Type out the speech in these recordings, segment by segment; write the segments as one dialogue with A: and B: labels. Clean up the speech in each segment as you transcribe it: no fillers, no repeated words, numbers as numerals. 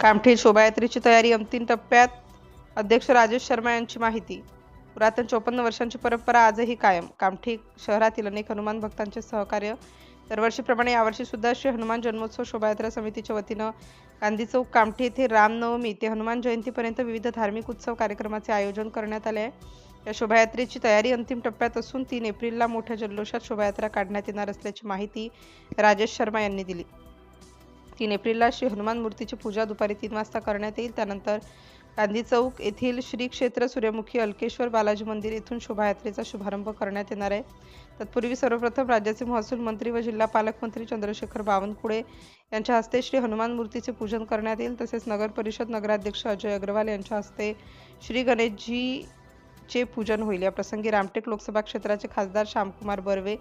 A: कामठी शोभायात्रेची तयारी अंतिम टप्प्यात. अध्यक्ष राजेश शर्मा यांची माहिती. पुरातन 54 वर्षांची परंपरा आजही कायम. कामठी शहरातील अनेक हनुमान भक्तांचे सहकार्य. दरवर्षीप्रमाणे यावर्षी सुद्धा श्री हनुमान जन्मोत्सव शोभायात्रा समितीच्या वतीनं गांधी चौक कामठी येथे रामनवमी ते हनुमान जयंतीपर्यंत विविध धार्मिक उत्सव कार्यक्रमाचे आयोजन करण्यात आले आहे. या शोभायात्रेची तयारी अंतिम टप्प्यात असून 3 एप्रिलला मोठ्या जल्लोषात शोभायात्रा काढण्यात येणार असल्याची माहिती राजेश शर्मा यांनी दिली. 3 एप्रिलला श्री हनुमान मूर्तीची पूजा दुपारी 3 वाजता करण्यात येईल. त्यानंतर गांधी चौक येथील श्री क्षेत्र सूर्यमुखी अलकेश्वर बालाजी मंदिर येथून शोभायात्रेचा शुभारंभ करण्यात येणार आहे. तत्पूर्वी सर्वप्रथम राज्याचे महसूल मंत्री व जिल्हा पालकमंत्री चंद्रशेखर बावनकुळे यांच्या हस्ते श्री हनुमान मूर्तीचे पूजन करण्यात येईल. तसेच नगर परिषद नगराध्यक्ष अजय अग्रवाल यांच्या हस्ते श्री गणेशजी चे पूजन होईल. या प्रसंगी रामटेक लोकसभा क्षेत्राचे खासदार श्यामकुमार बर्वे,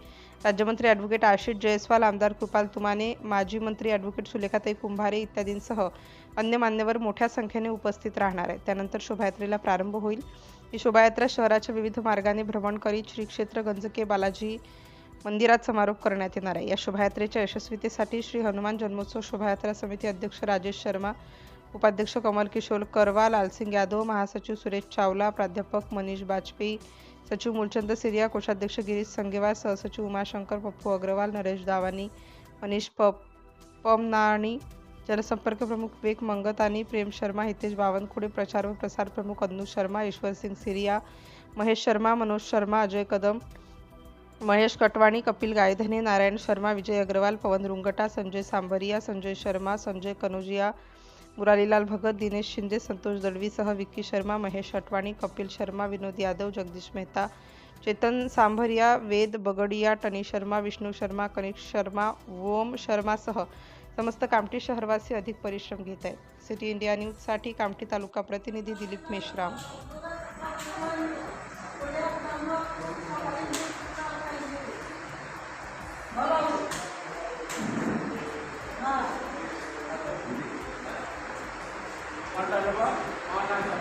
A: राज्यमंत्री ॲडव्होकेट आशिष जयस्वाल, आमदार कृपाल तुमाने, माजी मंत्री ॲडव्होकेट सुलेखाताई कुंभारे इत्यादींसह अन्य मान्यवर मोठ्या संख्येने उपस्थित राहणार आहेत. त्यानंतर शोभायात्रेला प्रारंभ होईल. ही शोभायात्रा शहराच्या विविध मार्गाने भ्रमण करीत श्री क्षेत्र गंजके बालाजी मंदिरात समारोप करण्यात येणार आहे. या शोभायात्रेच्या यशस्वीतेसाठी श्री हनुमान जन्मोत्सव शोभायात्रा समिती अध्यक्ष राजेश शर्मा, उपाध्यक्ष कमल किशोर करवा, लालसिंग यादव, महासचिव सुरेश चावला, प्राध्यापक मनीष बाजपेयी, सचिव मूलचंद सिरिया, कोषाध्यक्ष गिरीश संगेवार, सहसचिव उमाशंकर पप्पू अग्रवाल, नरेश दावानी, मनीष पमनाणी, जनसंपर्क प्रमुख विवेक मंगतानी, प्रेम शर्मा, हितेश बावनकुळे, प्रचार व प्रसार प्रमुख अन्नू शर्मा, ईश्वर सिंग सिरिया, महेश शर्मा, मनोज शर्मा, अजय कदम, महेश कटवाणी, कपिल गायधने, नारायण शर्मा, विजय अग्रवाल, पवन रुंगटा, संजय सांभरिया, संजय शर्मा, संजय कनोजिया, मुरारीलाल भगत, दिनेश शिंदे, संतोष दळवीसह विक्की शर्मा, महेश अटवाणी, कपिल शर्मा, विनोद यादव, जगदीश मेहता, चेतन सांभरिया, वेद बगडिया, टनी शर्मा, विष्णू शर्मा, कनिष्क शर्मा, ओम शर्मासह समस्त कामठी शहरवासी अधिक परिश्रम घेत आहेत. सिटी इंडिया न्यूजसाठी कामठी तालुका प्रतिनिधी दिलीप मेश्राम.
B: Mata